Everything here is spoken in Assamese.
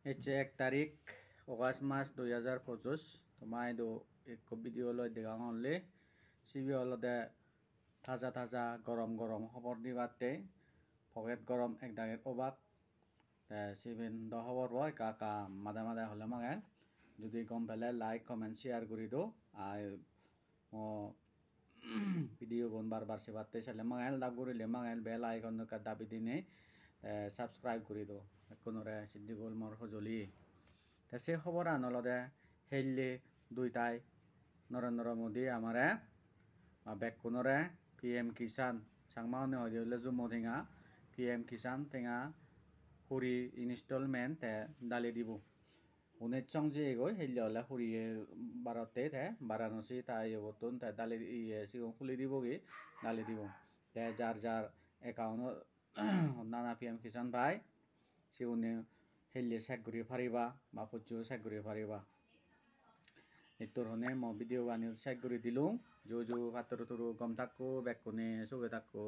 It's 1 তারিখ August মাস 2025 তোমায় do এক ভিডিও লই দেখাং হলে সিবি হলদে তাজা তাজা গরম গরম খবর দিবাতে পকেট গরম এক দাগের অবাক সিবেন দ খবর বয় কাকা মাদা মাদা হলে মাঙেল যদি গম পেলে লাইক কমেন্ট শেয়ার করি দো আর ও ভিডিও বন বারবার সেবাতে চাইলে মাঙেল দাব করিলে মাঙেল বেল আইকন দাবি দিনে সাবস্ক্রাইব কৰি দিওঁ কোনোৰে সিদ্ধি গ'ল মোৰ সঁজুলি সেই খবৰ আনলতে হেৰিলে দুইটাই নৰেন্দ্ৰ মোদী আমাৰে বেককোনৰে PM কিষাণ চাংমানে হৈ দিলে জুমো টেঙা PM কিষাণ টেঙা সৰি ইনষ্টলমেণ্ট দালি দিব উনিশ চংজি গৈ হেৰিলে হ'লে সৰিয়ে বাৰতে বাৰাণসী তাই বতন দালি সিগং খুলি দিবগৈ দালি দিব যাৰ যাৰ একাউণ্টত নানা PM কিষাণ ভাই সিউনে হেলিয়ে চেক কৰি ফাৰিবা বা পুজো চেক কৰি ফাৰিবা এটোৰ হনে মই ভিডিও বানি চেক কৰি দিলোঁ জো জো ভাতৰো তোৰো গম থাকো বেকনে চবে থাকো।